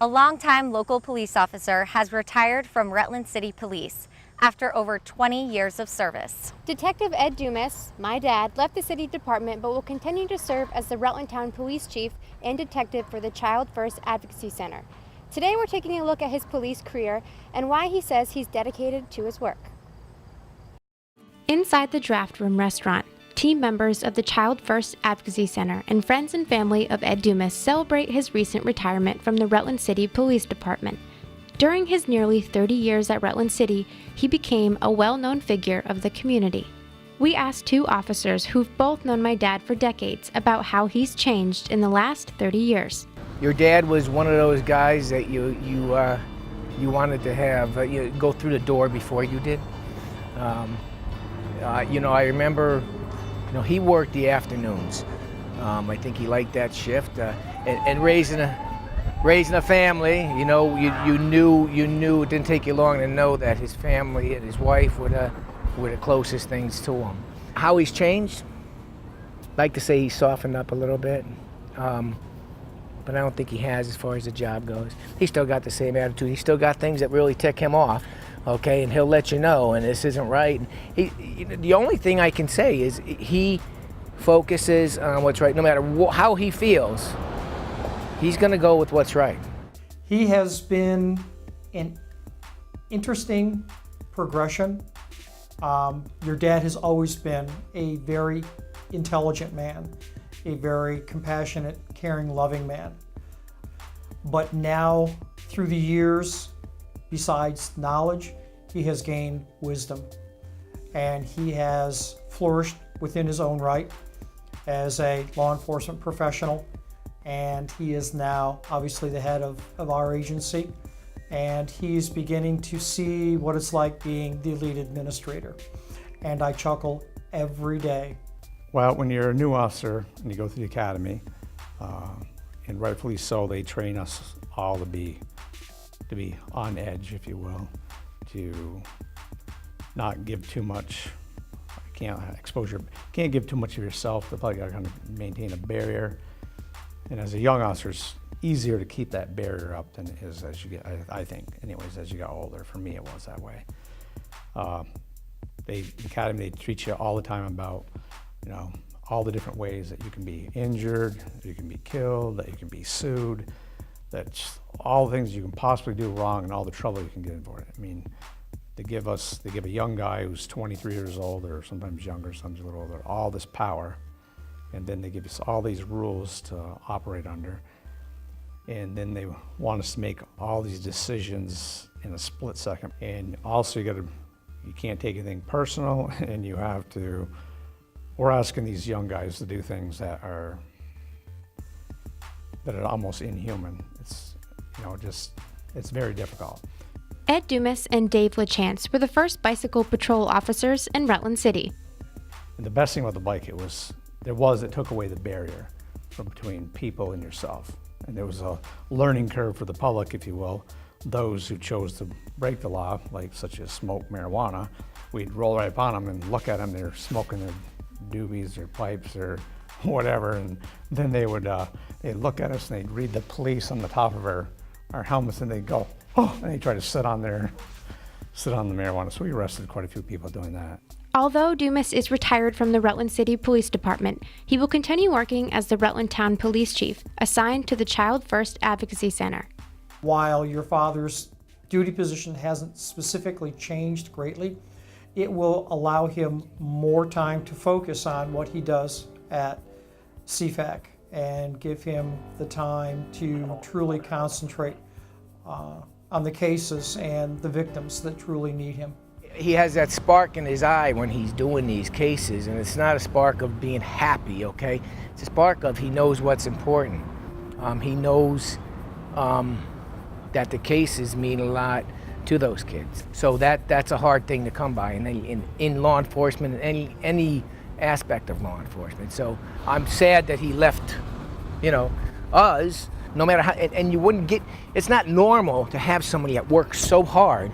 A longtime local police officer has retired from Rutland City Police after over 20 years of service. Detective Ed Dumas, my dad, left the city department but will continue to serve as the Rutland Town Police Chief and detective for the Child First Advocacy Center. Today we're taking a look at his police career and why he says he's dedicated to his work. Inside the Draft Room restaurant, team members of the Child First Advocacy Center and friends and family of Ed Dumas celebrate his recent retirement from the Rutland City Police Department. During his nearly 30 years at Rutland City, he became a well-known figure of the community. We asked two officers who've both known my dad for decades about how he's changed in the last 30 years. Your dad was one of those guys that you wanted to have go through the door before you did. I remember, he worked the afternoons. I think he liked that shift. And raising a family, you knew it didn't take you long to know that his family and his wife were the closest things to him. How he's changed? I'd like to say he's softened up a little bit, but I don't think he has as far as the job goes. He's still got the same attitude. He's still got things that really tick him off. Okay, and he'll let you know, and this isn't right. The only thing I can say is he focuses on what's right. No matter how he feels, he's going to go with what's right. He has been an interesting progression. Your dad has always been a very intelligent man, a very compassionate, caring, loving man. But now, through the years, besides knowledge, he has gained wisdom, and he has flourished within his own right as a law enforcement professional, and he is now obviously the head of our agency, and he's beginning to see what it's like being the lead administrator, and I chuckle every day. Well, when you're a new officer and you go through the academy, and rightfully so, they train us all to be on edge, if you will, to not give too much, can't give too much of yourself. They're probably going to maintain a barrier. And as a young officer, it's easier to keep that barrier up than it is as you get, I think, anyways, as you get older. For me, it was that way. The academy, they teach you all the time about, all the different ways that you can be injured, that you can be killed, that you can be sued. That's all the things you can possibly do wrong and all the trouble you can get in for it. I mean, they give a young guy who's 23 years old, or sometimes younger, sometimes a little older, all this power, and then they give us all these rules to operate under, and then they want us to make all these decisions in a split second. And also you can't take anything personal, and we're asking these young guys to do things that are almost inhuman. It's very difficult. Ed Dumas and Dave LaChance were the first bicycle patrol officers in Rutland City. And the best thing about the bike, it took away the barrier from between people and yourself. And there was a learning curve for the public, if you will. Those who chose to break the law, such as smoke marijuana, we'd roll right upon them and look at them. They're smoking their doobies or pipes or whatever, and then they'd look at us and they'd read the police on the top of our helmets, and they'd go, oh, and they'd try to sit on the marijuana. So we arrested quite a few people doing that. Although Dumas is retired from the Rutland City Police Department, he will continue working as the Rutland Town Police Chief, assigned to the Child First Advocacy Center. While your father's duty position hasn't specifically changed greatly, it will allow him more time to focus on what he does at CFAC and give him the time to truly concentrate on the cases and the victims that truly need him. He has that spark in his eye when he's doing these cases, and it's not a spark of being happy, okay? It's a spark of he knows what's important. He knows that the cases mean a lot to those kids. So that's a hard thing to come by in law enforcement, in any aspect of law enforcement. So I'm sad that he left, us, no matter how, and you wouldn't get, it's not normal to have somebody that works so hard.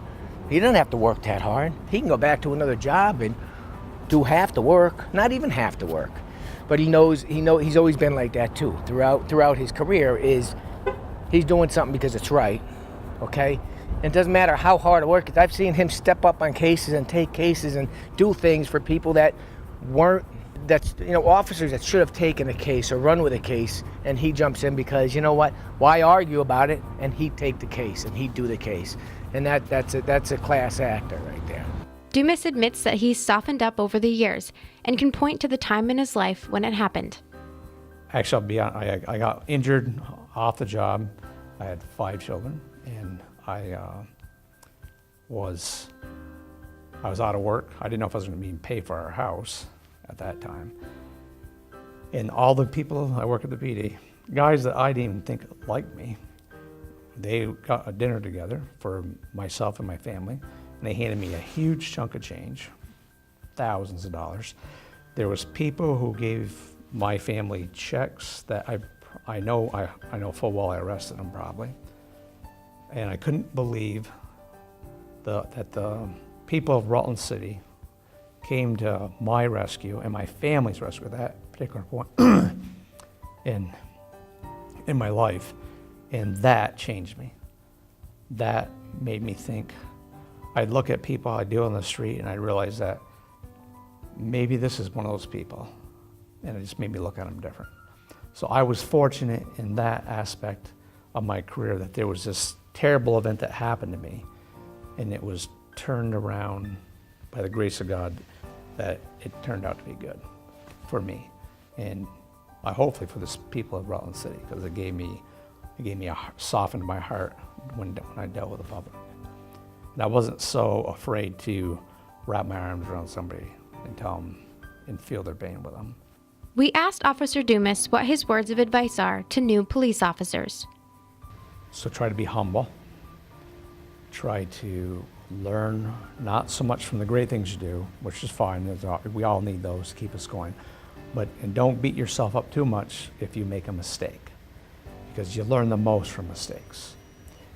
He doesn't have to work that hard. He can go back to another job and do half the work, not even half the work. But he knows he's always been like that too. Throughout his career is he's doing something because it's right, okay? It doesn't matter how hard it works. I've seen him step up on cases and take cases and do things for people that weren't, that's, you know, officers that should have taken a case or run with a case, and he jumps in because, you know what, why argue about it? And he'd take the case and he'd do the case. And that's a class actor right there. Dumas admits that he's softened up over the years and can point to the time in his life when it happened. Actually, I'll be honest, I got injured off the job. I had 5 children, and I was out of work. I didn't know if I was going to be paid for our house at that time. And all the people I work at the PD, guys that I didn't even think liked me, they got a dinner together for myself and my family, and they handed me a huge chunk of change, thousands of dollars. There was people who gave my family checks that I know full well I arrested them probably. And I couldn't believe that the people of Rutland City came to my rescue and my family's rescue at that particular point in my life. And that changed me. That made me think. I'd look at people I deal on the street and I realized that maybe this is one of those people. And it just made me look at them different. So I was fortunate in that aspect of my career that there was this terrible event that happened to me, and it was turned around by the grace of God that it turned out to be good for me. And hopefully for the people of Rutland City, because it gave me softened my heart when I dealt with the public. And I wasn't so afraid to wrap my arms around somebody and tell them and feel their pain with them. We asked Officer Dumas what his words of advice are to new police officers. So try to be humble. Try to learn not so much from the great things you do, which is fine. We all need those to keep us going. And don't beat yourself up too much if you make a mistake, because you learn the most from mistakes.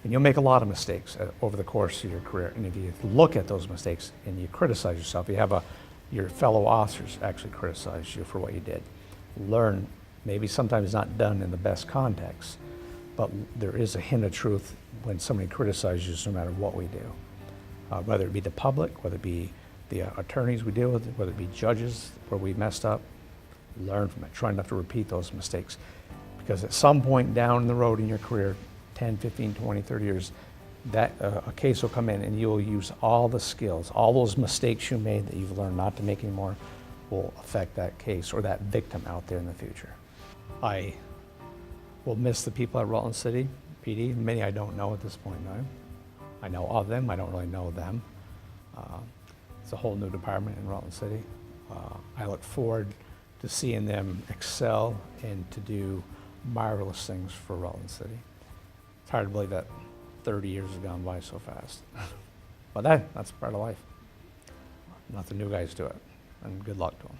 And you'll make a lot of mistakes over the course of your career. And if you look at those mistakes and you criticize yourself, you have your fellow officers actually criticize you for what you did. Learn, maybe sometimes not done in the best context, but there is a hint of truth when somebody criticizes you no matter what we do. Whether it be the public, whether it be the attorneys we deal with, whether it be judges where we messed up, learn from it. Try not to repeat those mistakes. Because at some point down the road in your career, 10, 15, 20, 30 years, that a case will come in and you'll use all the skills, all those mistakes you made that you've learned not to make anymore will affect that case or that victim out there in the future. I will miss the people at Rutland City PD. Many I don't know at this point in time. I know of them, I don't really know them. It's a whole new department in Rutland City. I look forward to seeing them excel and to do marvelous things for Rutland City. It's hard to believe that 30 years have gone by so fast. But that's part of life. Let the new guys do it, and good luck to them.